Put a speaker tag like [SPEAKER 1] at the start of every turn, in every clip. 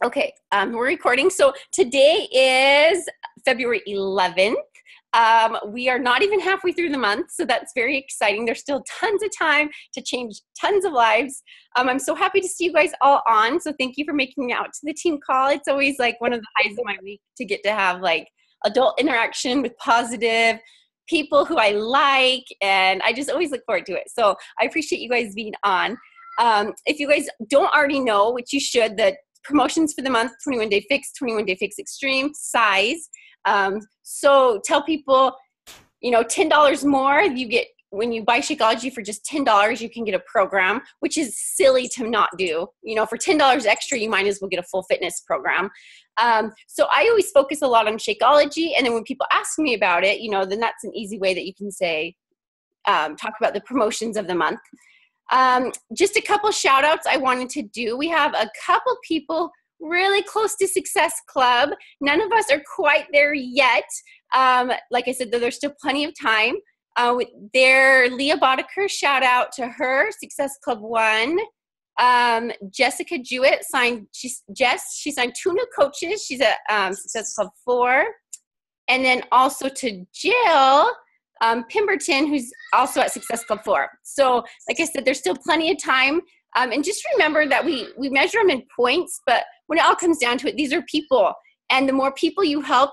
[SPEAKER 1] Okay, we're recording. So today is February 11th. We are not even halfway through the month, so that's very exciting. There's still tons of time to change tons of lives. I'm so happy to see you guys all on, so thank you for making it out to the team call. It's always like one of the highs of my week to get to have like adult interaction with positive people who I like, and I just always look forward to it. So I appreciate you guys being on. If you guys don't already know, which you should, the promotions for the month: 21 Day Fix, 21 Day Fix Extreme, size. So tell people, $10 more, you get, when you buy Shakeology for just $10, you can get a program, which is silly to not do. For $10 extra, you might as well get a full fitness program. So I always focus a lot on Shakeology. And then when people ask me about it, then that's an easy way that you can say, talk about the promotions of the month. Just a couple shout outs I wanted to do. We have a couple people really close to Success Club. None of us are quite there yet. Like I said, there's still plenty of time. Leah Boddicker, shout out to her, Success Club 1. Jessica Jewett she signed 2 new coaches. She's at Success Club 4. And then also to Jill Pemberton, who's also at Success Club 4. So like I said, there's still plenty of time. And just remember that we measure them in points, but when it all comes down to it, these are people. And the more people you help,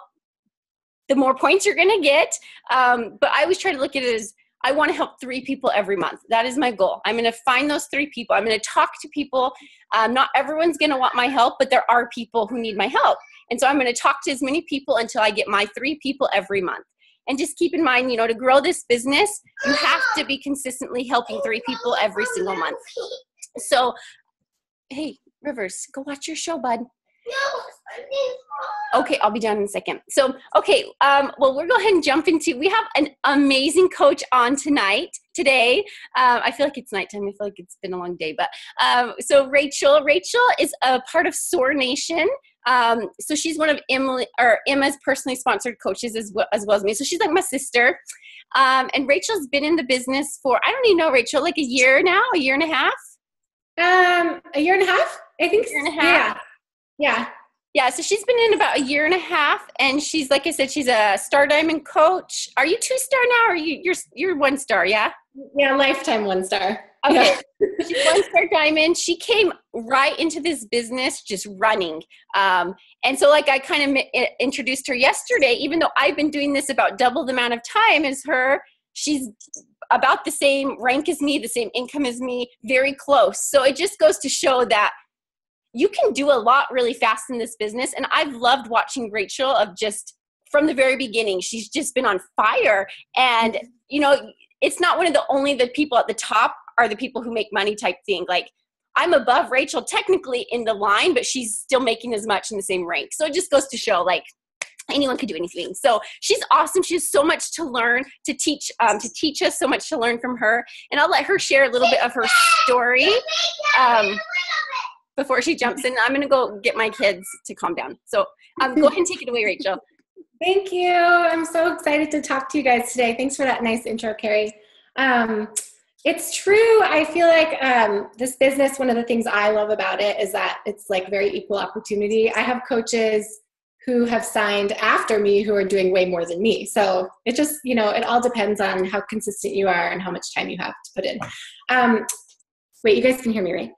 [SPEAKER 1] the more points you're going to get. But I always try to look at it as, I want to help 3 people every month. That is my goal. I'm going to find those 3 people. I'm going to talk to people. Not everyone's going to want my help, but there are people who need my help. And so I'm going to talk to as many people until I get my 3 people every month. And just keep in mind, to grow this business, you have to be consistently helping 3 people every single month. So, hey, Rivers, go watch your show, bud. Okay, I'll be done in a second. So, okay, well, we'll go ahead and jump into, we have an amazing coach on today. I feel like it's nighttime. I feel like it's been a long day, but so Rachel is a part of SOAR Nation. So she's one of Emma's personally sponsored coaches as well as me. So she's like my sister. And Rachel's been in the business for, I don't even know, Rachel, like a year now, a year and a half?
[SPEAKER 2] A year and a half, I think.
[SPEAKER 1] A year and a half. Yeah. So she's been in about a year and a half, and she's, like I said, she's a Star Diamond coach. Are you 2-star now, or you're 1-star? Yeah.
[SPEAKER 2] Yeah, lifetime 1-star.
[SPEAKER 1] Okay. Yeah. She's 1-star Diamond. She came right into this business just running. And so like I kind of introduced her yesterday, even though I've been doing this about double the amount of time as her. She's about the same rank as me, the same income as me, very close. So it just goes to show that you can do a lot really fast in this business. And I've loved watching Rachel of just from the very beginning. She's just been on fire. And, it's not one of the people at the top are the people who make money type thing. Like, I'm above Rachel technically in the line, but she's still making as much in the same rank. So it just goes to show, like, anyone could do anything. So she's awesome. She has so much to learn, to teach us, so much to learn from her. And I'll let her share a little bit of her story before she jumps in. I'm going to go get my kids to calm down. So go ahead and take it away, Rachel.
[SPEAKER 2] Thank you. I'm so excited to talk to you guys today. Thanks for that nice intro, Carrie. It's true. I feel like this business, one of the things I love about it is that it's like very equal opportunity. I have coaches who have signed after me who are doing way more than me. So it just, it all depends on how consistent you are and how much time you have to put in. Wait, you guys can hear me, right?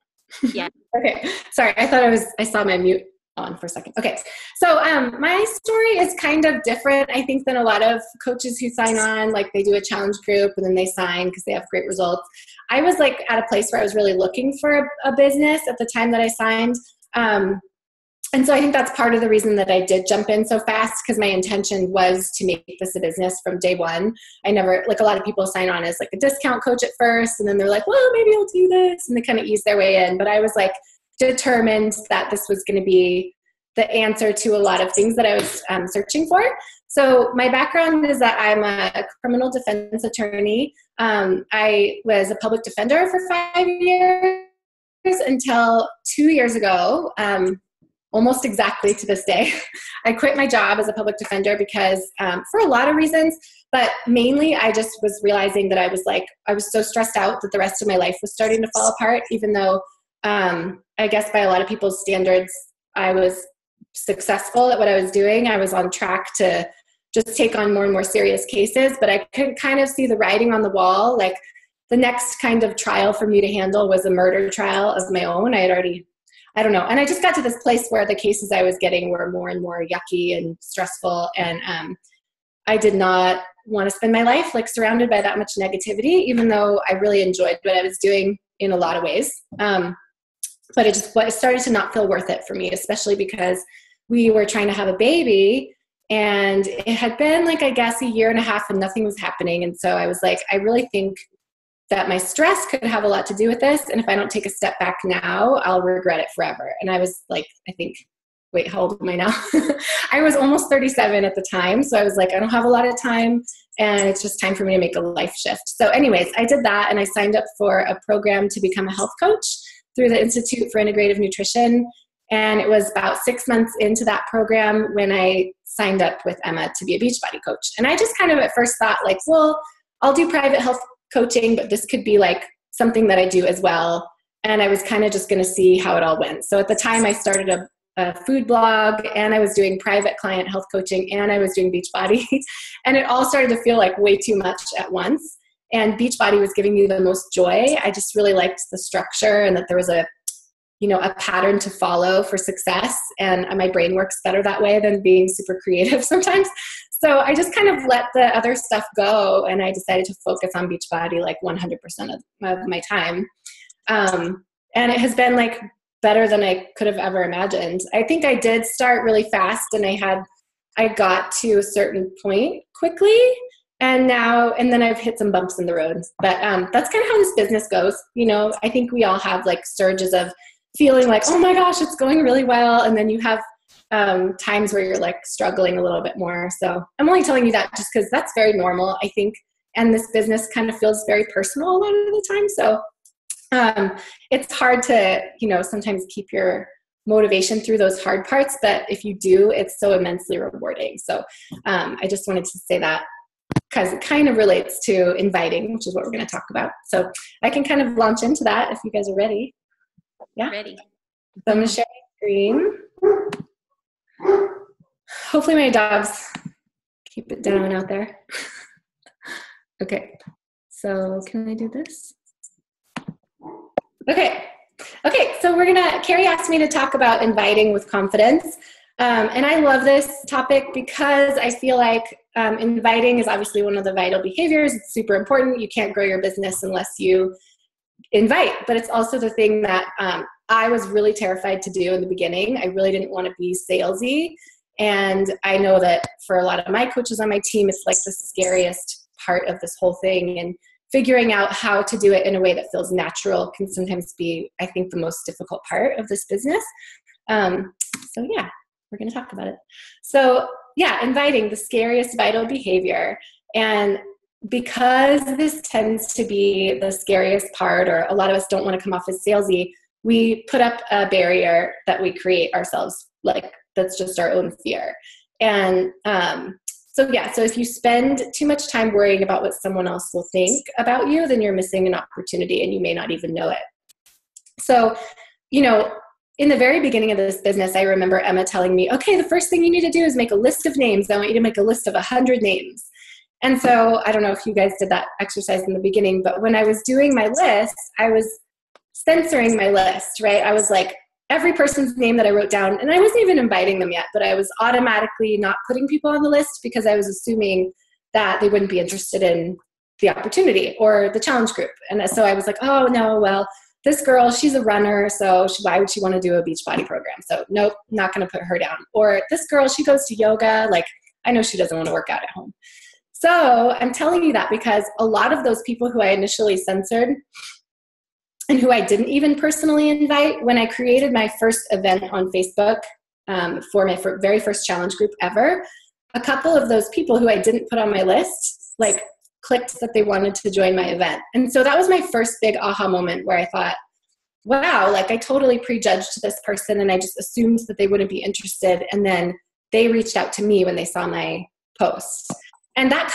[SPEAKER 1] Yeah.
[SPEAKER 2] Okay. Sorry. I saw my mute on for a second. Okay. So my story is kind of different, I think, than a lot of coaches who sign on. Like, they do a challenge group and then they sign because they have great results. I was like at a place where I was really looking for a business at the time that I signed. And so I think that's part of the reason that I did jump in so fast, because my intention was to make this a business from day one. I never, like a lot of people sign on as like a discount coach at first, and then they're like, well, maybe I'll do this. And they kind of ease their way in. But I was like determined that this was going to be the answer to a lot of things that I was searching for. So my background is that I'm a criminal defense attorney. I was a public defender for 5 years until 2 years ago. Almost exactly to this day. I quit my job as a public defender because for a lot of reasons, but mainly I just was realizing that I was so stressed out that the rest of my life was starting to fall apart, even though I guess by a lot of people's standards, I was successful at what I was doing. I was on track to just take on more and more serious cases, but I could kind of see the writing on the wall. Like the next kind of trial for me to handle was a murder trial of my own. I don't know. And I just got to this place where the cases I was getting were more and more yucky and stressful. And I did not want to spend my life like surrounded by that much negativity, even though I really enjoyed what I was doing in a lot of ways. But it started to not feel worth it for me, especially because we were trying to have a baby and it had been like, I guess, a year and a half and nothing was happening. And so I was like, I really think that my stress could have a lot to do with this. And if I don't take a step back now, I'll regret it forever. And I was like, I think, wait, how old am I now? I was almost 37 at the time. So I was like, I don't have a lot of time and it's just time for me to make a life shift. So anyways, I did that and I signed up for a program to become a health coach through the Institute for Integrative Nutrition. And it was about 6 months into that program when I signed up with Emma to be a Beachbody coach. And I just kind of at first thought like, well, I'll do private health coaching, but this could be like something that I do as well. And I was kind of just going to see how it all went. So at the time I started a food blog and I was doing private client health coaching and I was doing Beachbody. And it all started to feel like way too much at once. And Beachbody was giving me the most joy. I just really liked the structure and that there was a pattern to follow for success. And my brain works better that way than being super creative sometimes. So I just kind of let the other stuff go and I decided to focus on Beachbody like 100% of my time. And it has been like better than I could have ever imagined. I think I did start really fast and I got to a certain point quickly and then I've hit some bumps in the road. But that's kind of how this business goes. I think we all have like surges of feeling like, oh my gosh, it's going really well. And then you have times where you're like struggling a little bit more. So I'm only telling you that just because that's very normal, I think. And this business kind of feels very personal a lot of the time. So it's hard to, sometimes keep your motivation through those hard parts. But if you do, it's so immensely rewarding. So I just wanted to say that because it kind of relates to inviting, which is what we're going to talk about. So I can kind of launch into that if you guys are ready. Yeah.
[SPEAKER 1] Ready.
[SPEAKER 2] So I'm going to share my screen. Hopefully my dogs keep it down out there. Okay. So can I do this? Okay. So Carrie asked me to talk about inviting with confidence. And I love this topic because I feel like inviting is obviously one of the vital behaviors. It's super important. You can't grow your business unless you invite, but it's also the thing that I was really terrified to do in the beginning. I really didn't want to be salesy. And I know that for a lot of my coaches on my team, it's like the scariest part of this whole thing. And figuring out how to do it in a way that feels natural can sometimes be, I think, the most difficult part of this business. So yeah, we're going to talk about it. So yeah, inviting, the scariest vital behavior. And because this tends to be the scariest part, or a lot of us don't want to come off as salesy, we put up a barrier that we create ourselves, like that's just our own fear. And so if you spend too much time worrying about what someone else will think about you, then you're missing an opportunity and you may not even know it. So, in the very beginning of this business, I remember Emma telling me, okay, the first thing you need to do is make a list of names. I want you to make a list of 100 names. And so I don't know if you guys did that exercise in the beginning, but when I was doing my list, I was censoring my list, right? I was like, every person's name that I wrote down, and I wasn't even inviting them yet, but I was automatically not putting people on the list because I was assuming that they wouldn't be interested in the opportunity or the challenge group. And so I was like, oh no, well, this girl, she's a runner, so why would she want to do a Beachbody program? So nope, not going to put her down. Or this girl, she goes to yoga, like I know she doesn't want to work out at home. So I'm telling you that because a lot of those people who I initially censored and who I didn't even personally invite, when I created my first event on Facebook for my very first challenge group ever, a couple of those people who I didn't put on my list, like clicked that they wanted to join my event. And so that was my first big aha moment where I thought, wow, like I totally prejudged this person and I just assumed that they wouldn't be interested. And then they reached out to me when they saw my post. And that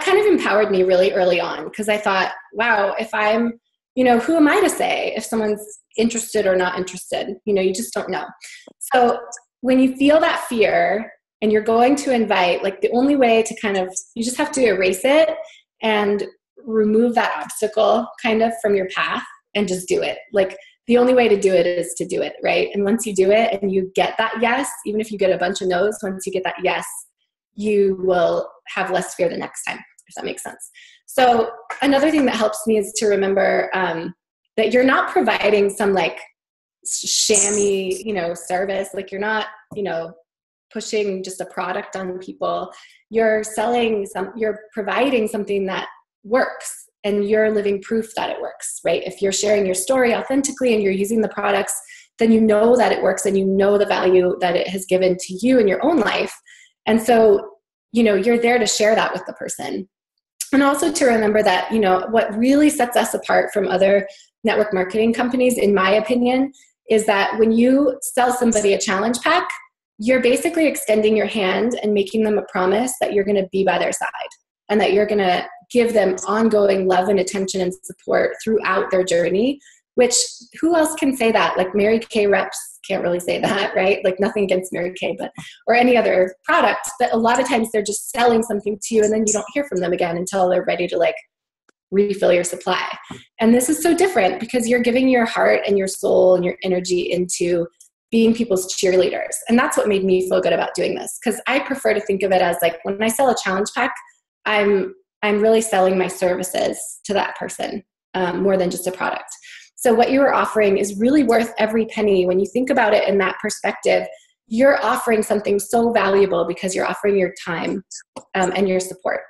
[SPEAKER 2] kind of empowered me really early on because I thought, wow, if I'm who am I to say if someone's interested or not interested? You just don't know. So when you feel that fear and you're going to invite, like the only way to you just have to erase it and remove that obstacle kind of from your path and just do it. Like the only way to do it is to do it, right? And once you do it and you get that yes, even if you get a bunch of no's, once you get that yes, you will have less fear the next time, if that makes sense. So another thing that helps me is to remember that you're not providing some like shammy, service. Like you're not, pushing just a product on people. You're providing something that works, and you're living proof that it works, right? If you're sharing your story authentically and you're using the products, then you know that it works and you know the value that it has given to you in your own life. And so, you're there to share that with the person. And also to remember that, what really sets us apart from other network marketing companies, in my opinion, is that when you sell somebody a challenge pack, you're basically extending your hand and making them a promise that you're going to be by their side and that you're going to give them ongoing love and attention and support throughout their journey, which who else can say that? Like Mary Kay reps can't really say that, right? Like nothing against Mary Kay, or any other product, but a lot of times they're just selling something to you and then you don't hear from them again until they're ready to like refill your supply. And this is so different because you're giving your heart and your soul and your energy into being people's cheerleaders. And that's what made me feel good about doing this. Because I prefer to think of it as like when I sell a challenge pack, I'm really selling my services to that person more than just a product. So what you are offering is really worth every penny. When you think about it in that perspective, you're offering something so valuable because you're offering your time and your support.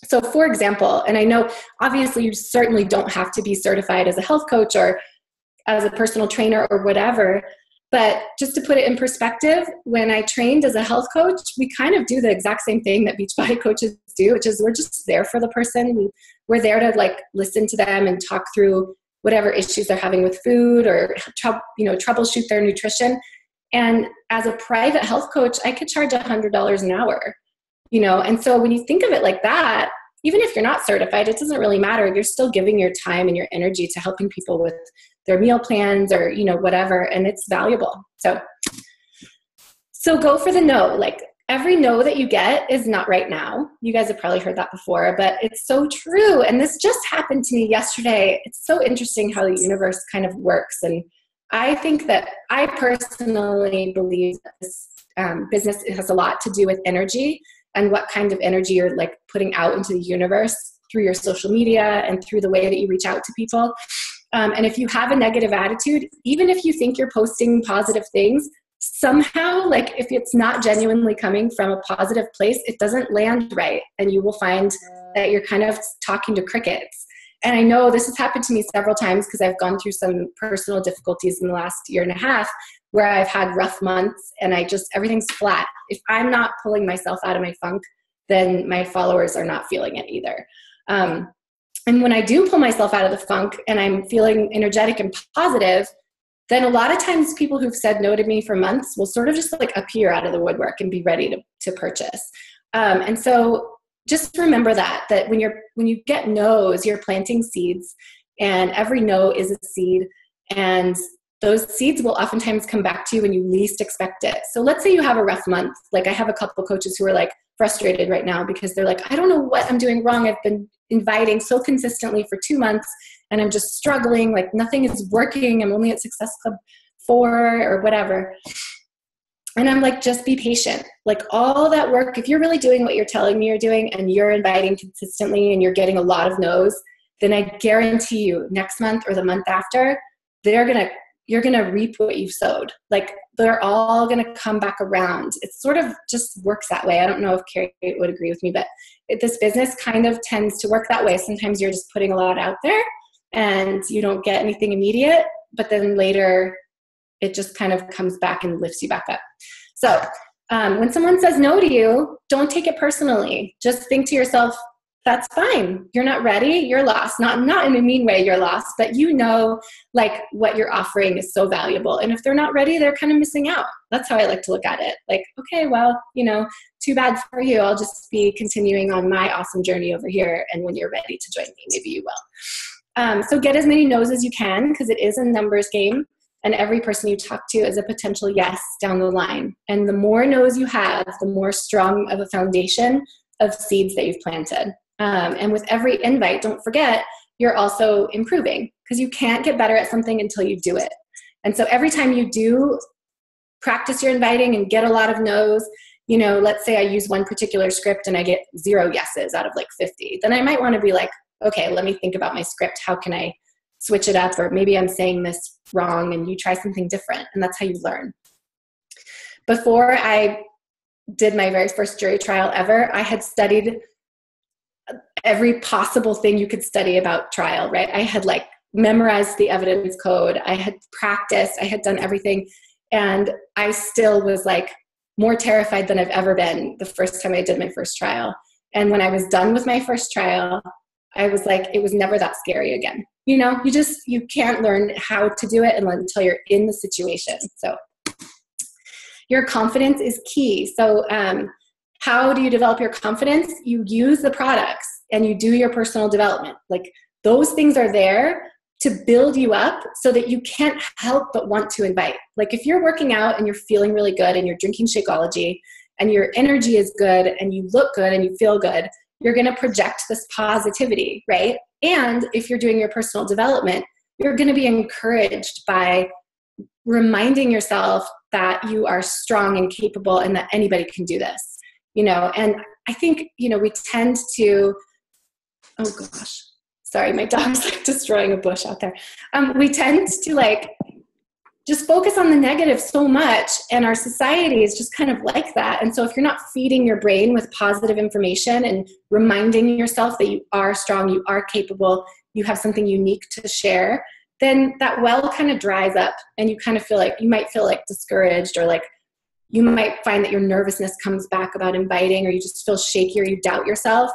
[SPEAKER 2] So for example, and I know obviously you certainly don't have to be certified as a health coach or as a personal trainer or whatever, but just to put it in perspective, when I trained as a health coach, we kind of do the exact same thing that Beachbody coaches do, which is we're just there for the person. We're there to like listen to them and talk through whatever issues they're having with food or troubleshoot their nutrition. And as a private health coach, I could charge $100 an hour, and so when you think of it like that, even if you're not certified, it doesn't really matter. You're still giving your time and your energy to helping people with their meal plans or, whatever, and it's valuable. So go for the no. Like every no that you get is not right now. You guys have probably heard that before, but it's so true. And this just happened to me yesterday. It's so interesting how the universe kind of works. And I think that I personally believe that this business has a lot to do with energy and what kind of energy you're like putting out into the universe through your social media and through the way that you reach out to people. And if you have a negative attitude, even if you think you're posting positive things, somehow, like if it's not genuinely coming from a positive place, it doesn't land right. And you will find that you're kind of talking to crickets. And I know this has happened to me several times because I've gone through some personal difficulties in the last year and a half where I've had rough months and everything's flat. If I'm not pulling myself out of my funk, then my followers are not feeling it either. And when I do pull myself out of the funk and I'm feeling energetic and positive, then a lot of times people who've said no to me for months will sort of just like appear out of the woodwork and be ready to purchase. And so just remember that when you get no's, you're planting seeds, and every no is a seed, and those seeds will oftentimes come back to you when you least expect it. So let's say you have a rough month. Like I have a couple of coaches who are like frustrated right now because they're like, I don't know what I'm doing wrong. I've been inviting so consistently for 2 months and I'm just struggling. Like nothing is working. I'm only at Success Club 4 or whatever. And I'm like, just be patient. Like all that work, if you're really doing what you're telling me you're doing and you're inviting consistently and you're getting a lot of no's, then I guarantee you next month or the month after, you're going to reap what you've sowed. Like they're all going to come back around. It sort of just works that way. I don't know if Carrie would agree with me, but this business kind of tends to work that way. Sometimes you're just putting a lot out there and you don't get anything immediate, but then later it just kind of comes back and lifts you back up. So when someone says no to you, don't take it personally. Just think to yourself, that's fine. You're not ready. You're lost. Not in a mean way, you're lost, but like what you're offering is so valuable. And if they're not ready, they're kind of missing out. That's how I like to look at it. Like, okay, well, too bad for you. I'll just be continuing on my awesome journey over here. And when you're ready to join me, maybe you will. So get as many no's as you can, because it is a numbers game, and every person you talk to is a potential yes down the line. And the more no's you have, the more strong of a foundation of seeds that you've planted. And with every invite, don't forget, you're also improving, because you can't get better at something until you do it. And so every time you do practice your inviting and get a lot of no's, you know, let's say I use one particular script and I get 0 yeses out of like 50, then I might want to be like, okay, let me think about my script. How can I switch it up? Or maybe I'm saying this wrong, and you try something different. And that's how you learn. Before I did my very first jury trial ever, I had studied every possible thing you could study about trial, right? I had like memorized the evidence code. I had practiced. I had done everything. And I still was like more terrified than I've ever been the first time I did my first trial. And when I was done with my first trial, I was like, it was never that scary again. You know, you can't learn how to do it until you're in the situation. So your confidence is key. So how do you develop your confidence? You use the products and you do your personal development. Like, those things are there to build you up so that you can't help but want to invite. Like, if you're working out and you're feeling really good and you're drinking Shakeology and your energy is good and you look good and you feel good, you're going to project this positivity, right? And if you're doing your personal development, you're going to be encouraged by reminding yourself that you are strong and capable and that anybody can do this, you know? And I think, you know, we tend to, oh gosh, sorry, my dog's like destroying a bush out there. We tend to like just focus on the negative so much, and our society is just kind of like that. And so if you're not feeding your brain with positive information and reminding yourself that you are strong, you are capable, you have something unique to share, then that well kind of dries up, and you kind of feel like, you might feel like discouraged, or like you might find that your nervousness comes back about inviting, or you just feel shaky, or you doubt yourself.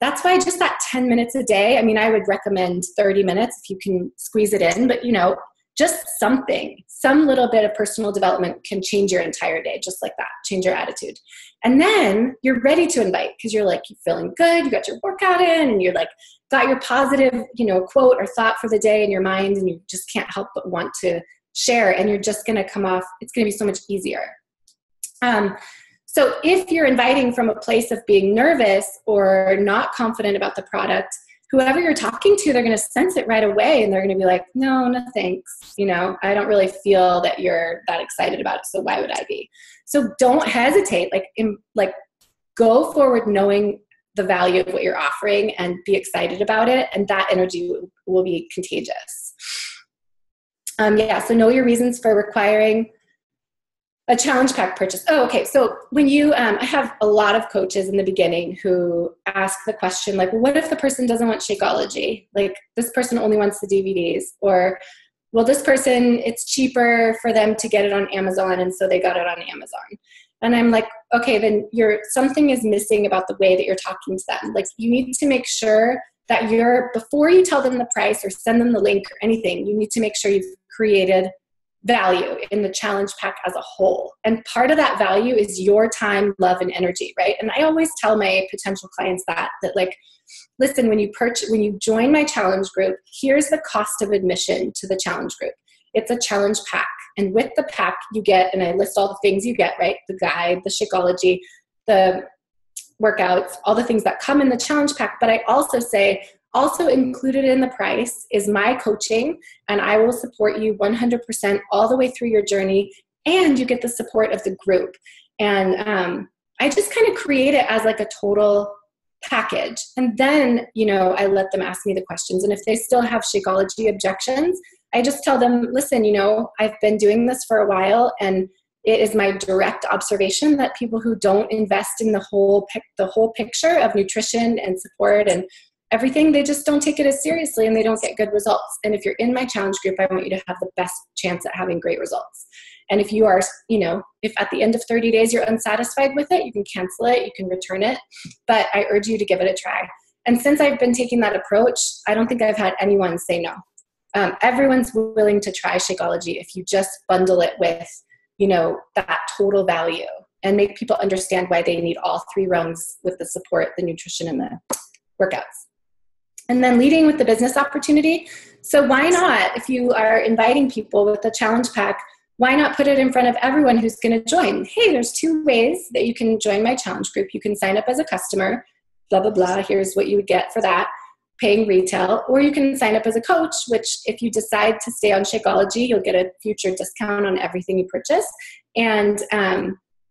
[SPEAKER 2] That's why just that 10 minutes a day, I mean, I would recommend 30 minutes if you can squeeze it in, but you know, just something, some little bit of personal development can change your entire day, just like that, change your attitude. And then you're ready to invite, because you're like, you're feeling good, you got your workout in, and you're like, got your positive, you know, quote or thought for the day in your mind, and you just can't help but want to share, and you're just going to come off, it's going to be so much easier. So if you're inviting from a place of being nervous or not confident about the product, whoever you're talking to, they're going to sense it right away, and they're going to be like, no thanks. You know, I don't really feel that you're that excited about it, so why would I be? So don't hesitate. Like go forward knowing the value of what you're offering and be excited about it, and that energy will be contagious. So know your reasons for requiring a challenge pack purchase. Oh, okay. So when you, I have a lot of coaches in the beginning who ask the question, like, well, what if the person doesn't want Shakeology? Like, this person only wants the DVDs, or, well, this person, it's cheaper for them to get it on Amazon, and so they got it on Amazon. And I'm like, okay, then something is missing about the way that you're talking to them. Like, you need to make sure that before you tell them the price or send them the link or anything, you need to make sure you've created value in the challenge pack as a whole. And part of that value is your time, love, and energy, right? And I always tell my potential clients that like, listen, when you join my challenge group, here's the cost of admission to the challenge group. It's a challenge pack. And with the pack you get, and I list all the things you get, right? The guide, the Shakeology, the workouts, all the things that come in the challenge pack. But I also say, also included in the price is my coaching, and I will support you 100% all the way through your journey, and you get the support of the group. And I just kind of create it as like a total package. And then, you know, I let them ask me the questions. And if they still have Shakeology objections, I just tell them, listen, you know, I've been doing this for a while, and it is my direct observation that people who don't invest in the whole picture of nutrition and support and everything, they just don't take it as seriously, and they don't get good results. And if you're in my challenge group, I want you to have the best chance at having great results. And if you are, you know, if at the end of 30 days you're unsatisfied with it, you can cancel it, you can return it, but I urge you to give it a try. And since I've been taking that approach, I don't think I've had anyone say no. Everyone's willing to try Shakeology if you just bundle it with, you know, that total value, and make people understand why they need all 3 rungs with the support, the nutrition, and the workouts. And then leading with the business opportunity. So why not, if you are inviting people with a challenge pack, why not put it in front of everyone who's going to join? Hey, there's 2 ways that you can join my challenge group. You can sign up as a customer, blah, blah, blah. Here's what you would get for that, paying retail. Or you can sign up as a coach, which if you decide to stay on Shakeology, you'll get a future discount on everything you purchase. And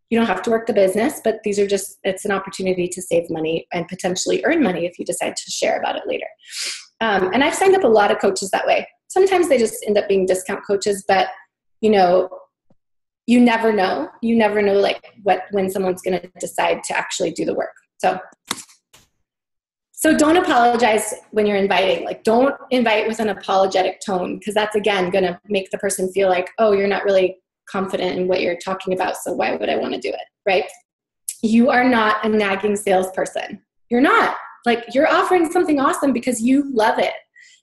[SPEAKER 2] you don't have to work the business, but these are just, it's an opportunity to save money and potentially earn money if you decide to share about it later. And I've signed up a lot of coaches that way. Sometimes they just end up being discount coaches, but you never know. You never know like when someone's going to decide to actually do the work. So don't apologize when you're inviting. Like, don't invite with an apologetic tone, because that's, again, going to make the person feel like, oh, you're not really confident in what you're talking about, so why would I want to do it, right? You are not a nagging salesperson. You're not. Like, you're offering something awesome because you love it.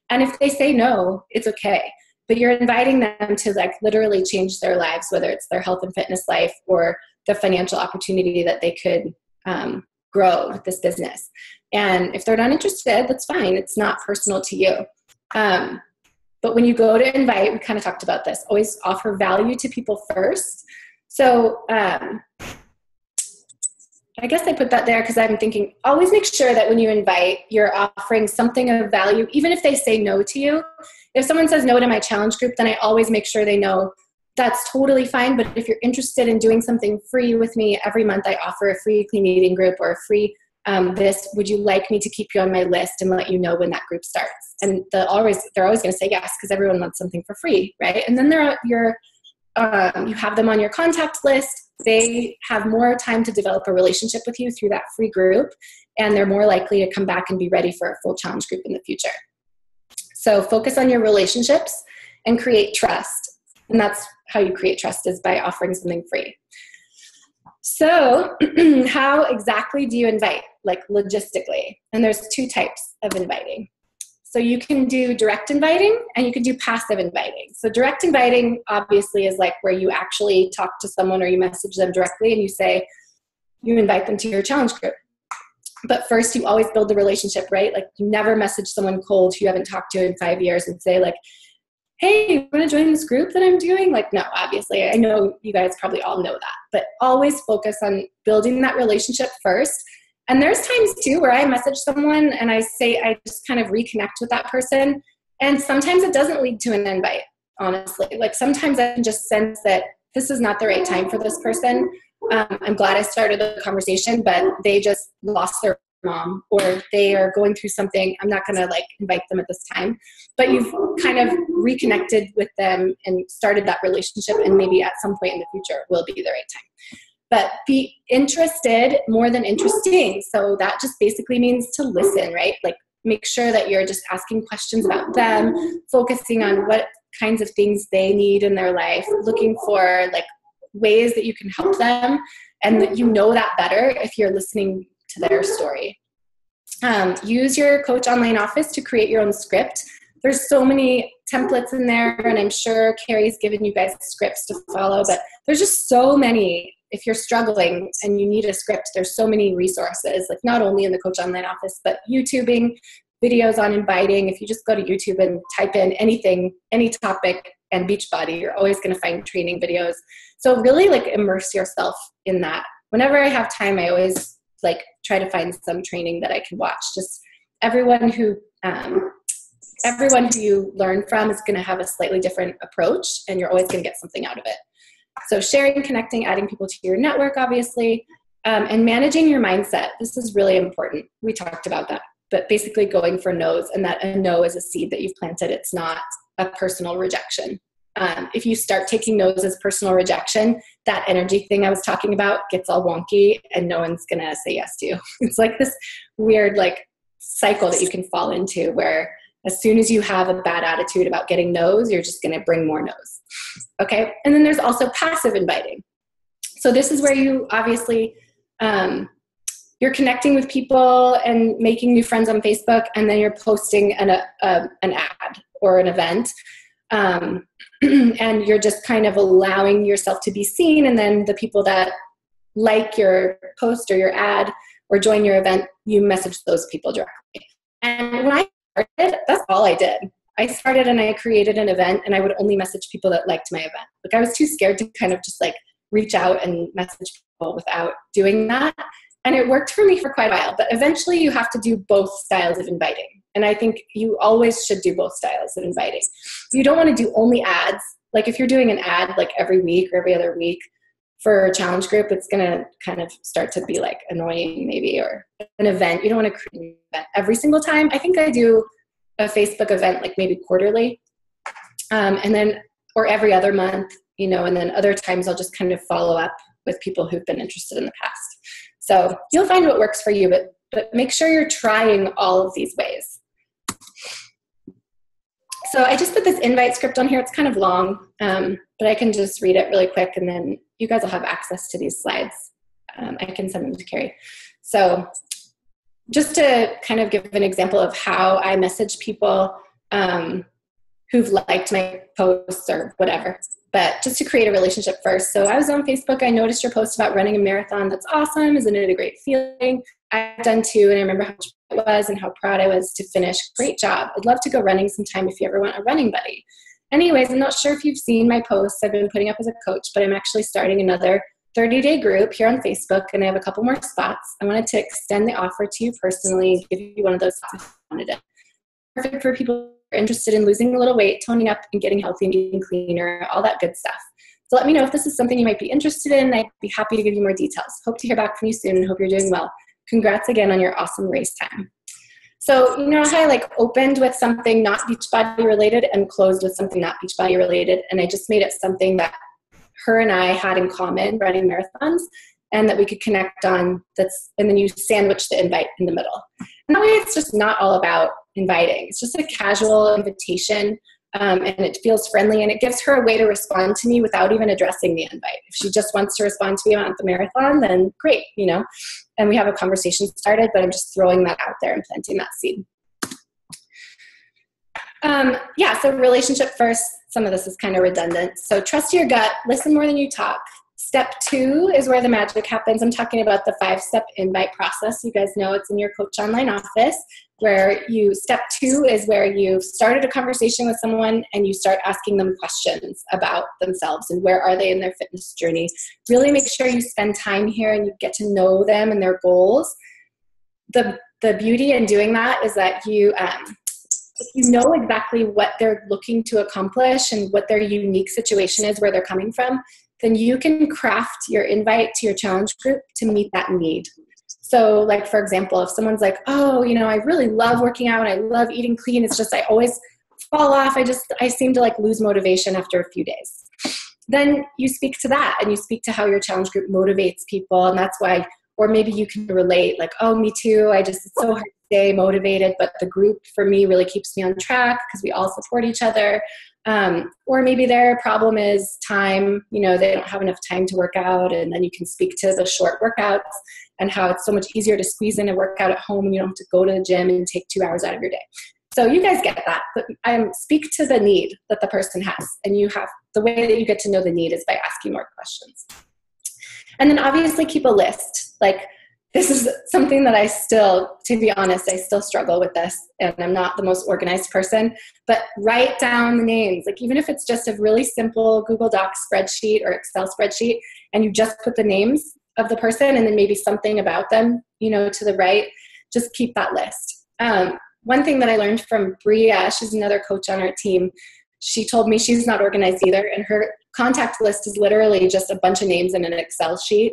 [SPEAKER 2] And if they say no, it's okay. But you're inviting them to like literally change their lives, whether it's their health and fitness life or the financial opportunity that they could grow with this business. And if they're not interested, that's fine. It's not personal to you. But when you go to invite, we kind of talked about this, always offer value to people first. So I guess I put that there because I'm thinking, always make sure that when you invite, you're offering something of value, even if they say no to you. If someone says no to my challenge group, then I always make sure they know that's totally fine. But if you're interested in doing something free with me, every month I offer a free clean eating group or a free would you like me to keep you on my list and let you know when that group starts? And they're always going to say yes, because everyone wants something for free, right? And then you have them on your contact list. They have more time to develop a relationship with you through that free group, and they're more likely to come back and be ready for a full challenge group in the future. So focus on your relationships and create trust. And that's how you create trust, is by offering something free. So how exactly do you invite, like logistically? And there's 2 types of inviting. So you can do direct inviting and you can do passive inviting. So direct inviting obviously is like where you actually talk to someone or you message them directly and you invite them to your challenge group. But first you always build the relationship, right? Like, you never message someone cold who you haven't talked to in 5 years and say like, hey, you want to join this group that I'm doing? Like, no, obviously. I know you guys probably all know that. But always focus on building that relationship first. And there's times too where I message someone and I just kind of reconnect with that person. And sometimes it doesn't lead to an invite, honestly. Like, sometimes I can just sense that this is not the right time for this person. I'm glad I started the conversation, but they just lost their mom or they are going through something. I'm not going to like invite them at this time, but you've kind of reconnected with them and started that relationship, and maybe at some point in the future it will be the right time. But be interested more than interesting. So that just basically means to listen, right? Like, make sure that you're just asking questions about them, focusing on what kinds of things they need in their life, looking for like ways that you can help them, and that you know that better if you're listening to their story. Use your Coach Online Office to create your own script. There's so many templates in there, and I'm sure Carrie's given you guys scripts to follow, but there's just so many. If you're struggling and you need a script, there's so many resources, like not only in the Coach Online Office, but YouTubing, videos on inviting. If you just go to YouTube and type in anything, any topic, and Beachbody, you're always going to find training videos. So really like immerse yourself in that. Whenever I have time, I always like try to find some training that I can watch. Just everyone who you learn from is going to have a slightly different approach, and you're always going to get something out of it. So sharing, connecting, adding people to your network, obviously, and managing your mindset. This is really important. We talked about that, but basically going for no's, and that a no is a seed that you've planted. It's not a personal rejection. If you start taking no's as personal rejection, that energy thing I was talking about gets all wonky and no one's going to say yes to you. It's like this weird like cycle that you can fall into where as soon as you have a bad attitude about getting no's, you're just going to bring more no's. Okay. And then there's also passive inviting. So this is where you obviously, you're connecting with people and making new friends on Facebook, and then you're posting an ad or an event. And you're just kind of allowing yourself to be seen. And then the people that like your post or your ad or join your event, you message those people directly. And when I that's all I did. I started and I created an event, and I would only message people that liked my event. Like, I was too scared to kind of just like reach out and message people without doing that. And it worked for me for quite a while, but eventually you have to do both styles of inviting. And I think you always should do both styles of inviting. You don't want to do only ads. Like, if you're doing an ad like every week or every other week for a challenge group, it's going to kind of start to be like annoying maybe, or an event. You don't want to create an event every single time. I think I do a Facebook event like maybe quarterly, and then, or every other month, and then other times I'll just kind of follow up with people who've been interested in the past. So you'll find what works for you, but make sure you're trying all of these ways. So I just put this invite script on here. It's kind of long, but I can just read it really quick, and then you guys will have access to these slides. I can send them to Carrie. So just to kind of give an example of how I message people who've liked my posts or whatever, but just to create a relationship first. So I was on Facebook. I noticed your post about running a marathon. That's awesome. Isn't it a great feeling? I've done too, and I remember how much it was and how proud I was to finish. Great job. I'd love to go running sometime if you ever want a running buddy. Anyways, I'm not sure if you've seen my posts I've been putting up as a coach, but I'm actually starting another 30-day group here on Facebook, and I have a couple more spots. I wanted to extend the offer to you personally, give you one of those spots if you wanted it. Perfect for people who are interested in losing a little weight, toning up, and getting healthy and eating cleaner, all that good stuff. So let me know if this is something you might be interested in. I'd be happy to give you more details. Hope to hear back from you soon, and hope you're doing well. Congrats again on your awesome race time. So, how I like opened with something not Beachbody related and closed with something not Beachbody related, and I just made it something that her and I had in common, running marathons, and that we could connect on. And then you sandwich the invite in the middle. And that way it's just not all about inviting. It's just a casual invitation, and it feels friendly, and it gives her a way to respond to me without even addressing the invite. If she just wants to respond to me about the marathon, then great, and we have a conversation started, but I'm just throwing that out there and planting that seed. So relationship first. Some of this is kind of redundant. So trust your gut, listen more than you talk. Step 2 is where the magic happens. I'm talking about the 5-step invite process. You guys know it's in your Coach Online office, where step 2 is where you've started a conversation with someone and you start asking them questions about themselves and where are they in their fitness journey. Really make sure you spend time here and you get to know them and their goals. The beauty in doing that is that if you know exactly what they're looking to accomplish and what their unique situation is, where they're coming from, then you can craft your invite to your challenge group to meet that need. So like, for example, if someone's like, oh, I really love working out and I love eating clean. It's just, I always fall off. I seem to like lose motivation after a few days. Then you speak to that and you speak to how your challenge group motivates people. And that's why, or maybe you can relate like, oh, me too. It's so hard to stay motivated, but the group for me really keeps me on track because we all support each other. Or maybe their problem is time, they don't have enough time to work out. And then you can speak to the short workouts and how it's so much easier to squeeze in a workout at home and you don't have to go to the gym and take 2 hours out of your day. So you guys get that, but speak to the need that the person has. And the way that you get to know the need is by asking more questions. And then obviously keep a list. Like, this is something that to be honest, I still struggle with this, and I'm not the most organized person, but write down the names. Like, even if it's just a really simple Google Docs spreadsheet or Excel spreadsheet, and you just put the names of the person and then maybe something about them, to the right, just keep that list. One thing that I learned from Bria, she's another coach on our team, she told me she's not organized either, and her contact list is literally just a bunch of names in an Excel sheet.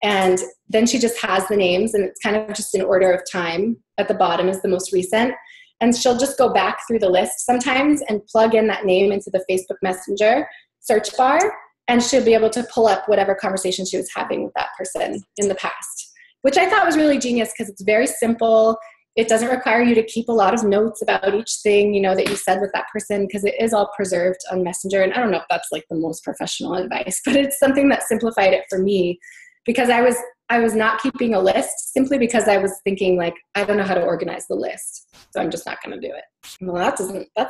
[SPEAKER 2] And then she just has the names, and it's kind of just in order of time. At the bottom is the most recent. And she'll just go back through the list sometimes and plug in that name into the Facebook Messenger search bar, and she'll be able to pull up whatever conversation she was having with that person in the past, which I thought was really genius because it's very simple. It doesn't require you to keep a lot of notes about each thing, that you said with that person, because it is all preserved on Messenger. And I don't know if that's like the most professional advice, but it's something that simplified it for me. Because I was not keeping a list simply because I was thinking like, I don't know how to organize the list, so I'm just not going to do it. Well, that's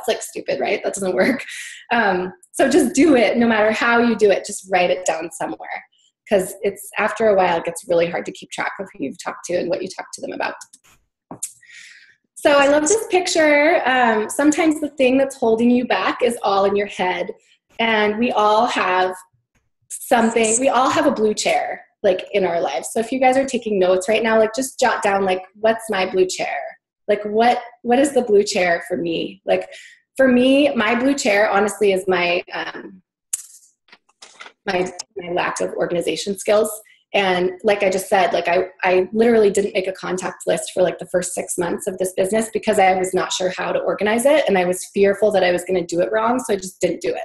[SPEAKER 2] like stupid, right? That doesn't work. So just do it. No matter how you do it, just write it down somewhere, because after a while, it gets really hard to keep track of who you've talked to and what you talked to them about. So I love this picture. Sometimes the thing that's holding you back is all in your head. And we all have something, we all have a blue chair like in our lives. So if you guys are taking notes right now, like just jot down like, what's my blue chair? Like what is the blue chair for me? Like for me, my blue chair honestly is my my lack of organization skills. And like I just said, like I literally didn't make a contact list for like the first 6 months of this business because I was not sure how to organize it. And I was fearful that I was going to do it wrong. So I just didn't do it.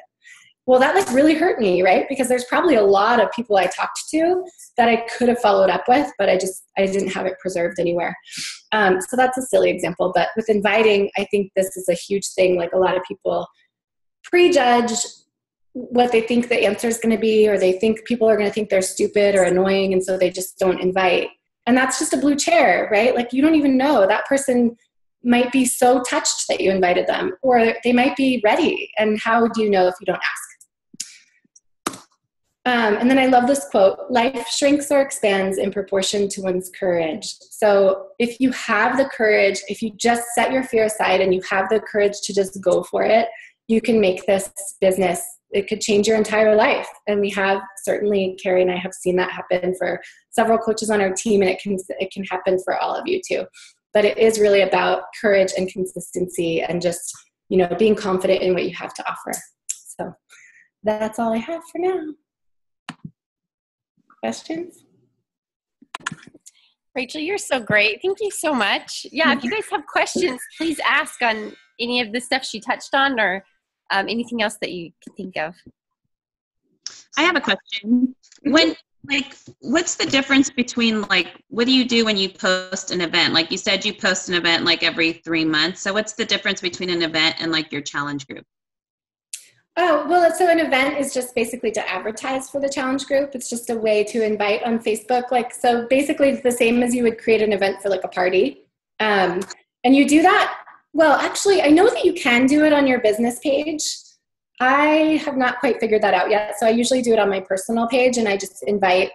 [SPEAKER 2] Well, that like really hurt me, right? Because there's probably a lot of people I talked to that I could have followed up with, but I didn't have it preserved anywhere. So that's a silly example. But with inviting, I think this is a huge thing. Like a lot of people prejudge what they think the answer is going to be, or they think people are going to think they're stupid or annoying, and so they just don't invite. And that's just a blue chair, right? Like you don't even know. That person might be so touched that you invited them, or they might be ready. And how do you know if you don't ask? And then I love this quote, life shrinks or expands in proportion to one's courage. So if you have the courage, if you just set your fear aside and you have the courage to just go for it, you can make this business, it could change your entire life. And we have certainly, Carrie and I have seen that happen for several coaches on our team, and it can happen for all of you too. But it is really about courage and consistency and just, being confident in what you have to offer. So that's all I have for now. Questions?
[SPEAKER 1] Rachel, you're so great. Thank you so much. Yeah, if you guys have questions, please ask on any of the stuff she touched on, or anything else that you can think of.
[SPEAKER 3] I have a question. What's the difference between what do you do when you post an event? Like you said, you post an event every 3 months. So what's the difference between an event and your challenge group?
[SPEAKER 2] Oh, well, so an event is just basically to advertise for the challenge group. It's just a way to invite on Facebook. So basically it's the same as you would create an event for a party. And you do that. Well, actually, I know that you can do it on your business page. I have not quite figured that out yet. So I usually do it on my personal page, and I just invite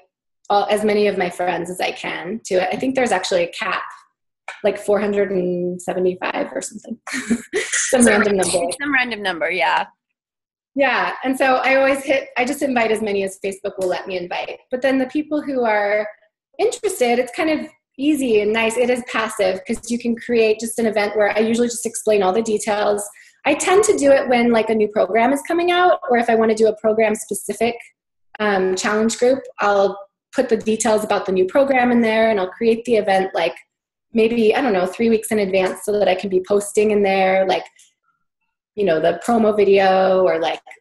[SPEAKER 2] as many of my friends as I can to it. I think there's actually a cap, 475 or something. Some random number.
[SPEAKER 1] Some random number, yeah.
[SPEAKER 2] Yeah, and so I just invite as many as Facebook will let me invite. But then the people who are interested, it's kind of easy and nice. It is passive because you can create just an event where I usually just explain all the details. I tend to do it when a new program is coming out, or if I want to do a program specific challenge group, I'll put the details about the new program in there, and I'll create the event maybe, 3 weeks in advance so that I can be posting in there, the promo video or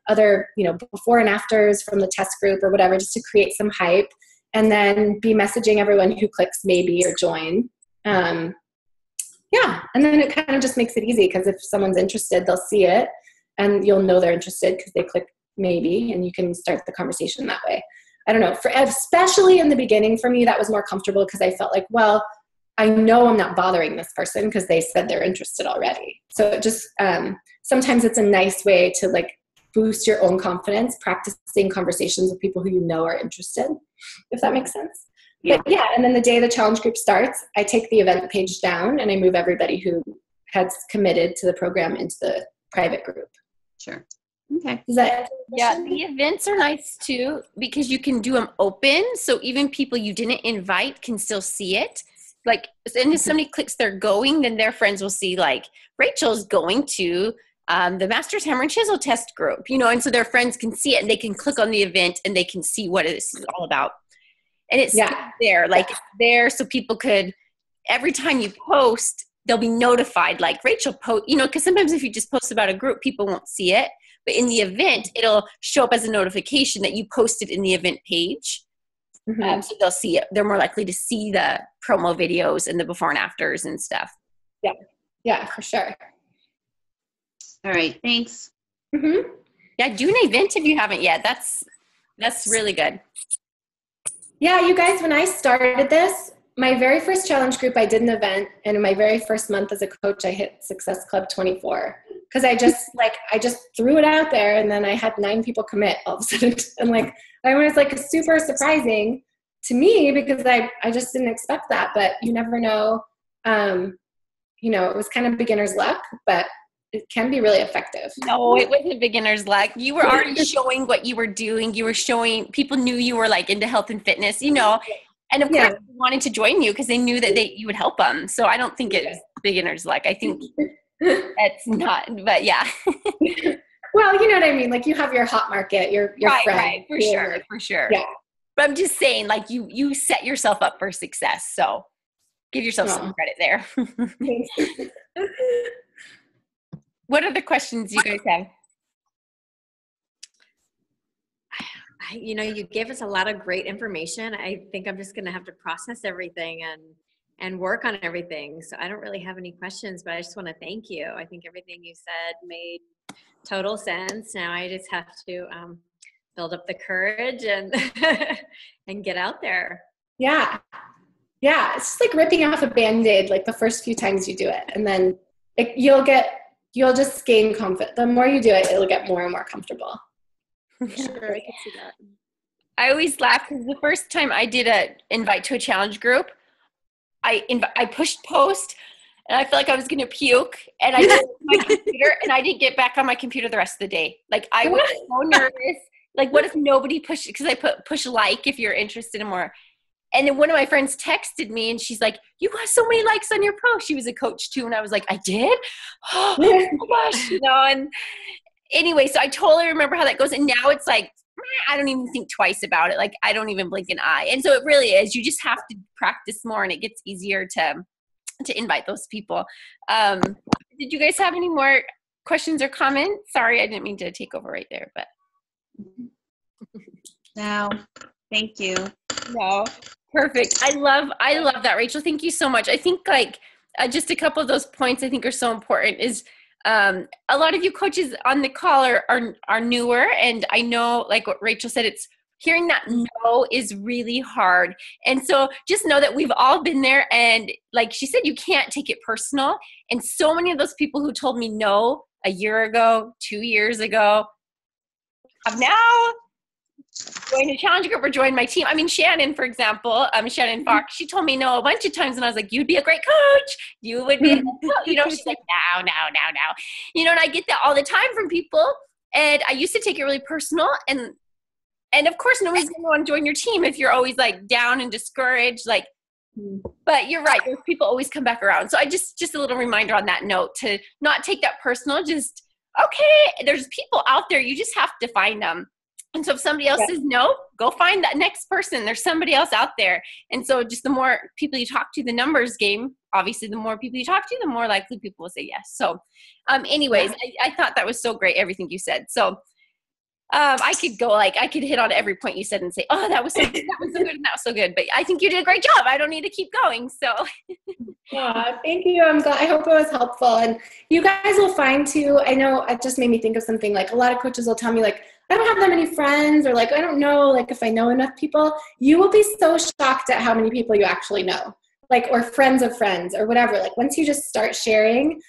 [SPEAKER 2] other, before and afters from the test group or whatever, just to create some hype, and then be messaging everyone who clicks maybe or join. Yeah. And then it kind of just makes it easy because if someone's interested, they'll see it and you'll know they're interested because they click maybe, and you can start the conversation that way. I don't know, especially in the beginning for me, that was more comfortable because I felt well, I know I'm not bothering this person because they said they're interested already. So it just, sometimes it's a nice way to boost your own confidence, practicing conversations with people who you know are interested, if that makes sense. Yeah. But yeah, and then the day the challenge group starts, I take the event page down and I move everybody who has committed to the program into the private group.
[SPEAKER 3] Sure. Okay.
[SPEAKER 2] Does that answer the
[SPEAKER 1] Yeah,
[SPEAKER 2] question?
[SPEAKER 1] the events are nice too because you can do them open, so even people you didn't invite can still see it. And if somebody clicks they're going, then their friends will see Rachel's going to the Master's Hammer and Chisel test group, and so their friends can see it and they can click on the event and they can see what it's all about. And it's there, it's there so people could, every time you post, they'll be notified, Rachel post, because sometimes if you just post about a group, people won't see it. But in the event, it'll show up as a notification that you posted in the event page. Mm-hmm. So they'll see it. They're more likely to see the promo videos and the before and afters and stuff.
[SPEAKER 2] Yeah. Yeah, for sure.
[SPEAKER 3] All right. Thanks.
[SPEAKER 1] Mm-hmm. Yeah. Do an event if you haven't yet. That's really good.
[SPEAKER 2] Yeah, you guys, when I started this, my very first challenge group, I did an event, and in my very first month as a coach, I hit Success Club 24 because I just threw it out there, and then I had 9 people commit all of a sudden, and it was super surprising to me because I just didn't expect that, but you never know. you know, it was kind of beginner's luck, but it can be really effective.
[SPEAKER 1] No, it wasn't beginner's luck. You were already showing what you were doing. You were showing, people knew you were like into health and fitness, you know, and of course they wanted to join you because they knew that you would help them. So I don't think it's beginner's luck. I think that's not, but yeah.
[SPEAKER 2] Well, you know what I mean? Like you have your hot market, your
[SPEAKER 1] right,
[SPEAKER 2] friend.
[SPEAKER 1] Right, for sure.
[SPEAKER 2] Yeah.
[SPEAKER 1] But I'm just saying, like you set yourself up for success. So give yourself some credit there. What other questions do you guys have?
[SPEAKER 4] You know, you gave us a lot of great information. I think I'm just going to have to process everything and work on everything. So I don't really have any questions, but I just want to thank you. I think everything you said made total sense. Now I just have to build up the courage and and get out there.
[SPEAKER 2] Yeah. Yeah. It's just like ripping off a Band-Aid like the first few times you do it. And then you'll just gain confidence. The more you do it, it'll get more and more comfortable.
[SPEAKER 4] Sure, I can see that.
[SPEAKER 1] I always laugh because the first time I did a invite to a challenge group, I pushed post and I felt like I was going to puke and I did my computer and I didn't get back on my computer the rest of the day. Like I was so nervous. Like what if nobody pushed, because I put push like if you're interested in more. And then one of my friends texted me and she's like, you got so many likes on your post. She was a coach too. And I was like, I did? Oh my gosh. You know, and anyway, so I totally remember how that goes. And now it's like, I don't even think twice about it. Like I don't even blink an eye. And so it really is, you just have to practice more and it gets easier to invite those people. Did you guys have any more questions or comments? Sorry, I didn't mean to take over right there, but.
[SPEAKER 3] No, thank you.
[SPEAKER 1] No, perfect. I love that, Rachel. Thank you so much. I think like just a couple of those points I think are so important is a lot of you coaches on the call are newer. And I know like what Rachel said, it's hearing that no is really hard. And so just know that we've all been there. And like she said, you can't take it personal. And so many of those people who told me no a year ago, 2 years ago, have now joined a challenge group or joined my team. I mean, Shannon, for example, Shannon Fox, she told me no a bunch of times and I was like, you'd be a great coach. You would be, you know, she's like, no. You know, and I get that all the time from people. And I used to take it really personal. And of course, nobody's going to want to join your team if you're always like down and discouraged, like, but you're right. Those people always come back around. So I just a little reminder on that note to not take that personal, just, okay, there's people out there. You just have to find them. And so if somebody else says no, go find that next person. There's somebody else out there. And so just the more people you talk to, the numbers game, obviously the more people you talk to, the more likely people will say yes. So anyways, I thought that was so great, everything you said. So I could hit on every point you said and say, oh, that was so good, that was so good, and that was so good. But I think you did a great job. I don't need to keep going. So
[SPEAKER 2] thank you. I'm glad. I hope it was helpful. And you guys will find too, I know it just made me think of something, like a lot of coaches will tell me like, I don't have that many friends, or like, I don't know, like if I know enough people. You will be so shocked at how many people you actually know, like, or friends of friends or whatever. Like once you just start sharing,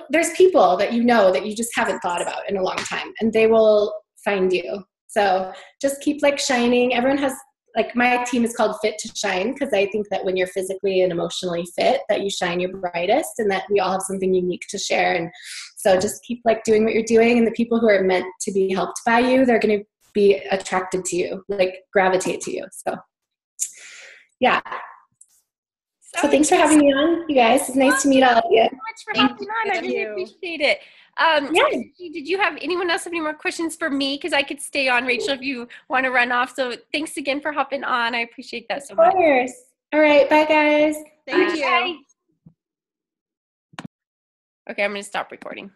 [SPEAKER 2] there's people that you know that you just haven't thought about in a long time, and they will find you. So just keep like shining. Everyone has, like, my team is called Fit to Shine, because I think that when you're physically and emotionally fit, that you shine your brightest, and that we all have something unique to share. And so just keep like doing what you're doing, and the people who are meant to be helped by you, they're going to be attracted to you, like gravitate to you. So yeah. So thanks for having me on, you guys. It's nice to meet all of you.
[SPEAKER 1] Thank you so much for hopping on. I really appreciate it. Did you have anyone else have any more questions for me? Because I could stay on, Rachel, if you want to run off. So thanks again for hopping on. I appreciate that so much.
[SPEAKER 2] Of course. All right. Bye, guys.
[SPEAKER 4] Thank you.
[SPEAKER 1] Bye. Okay, I'm going to stop recording.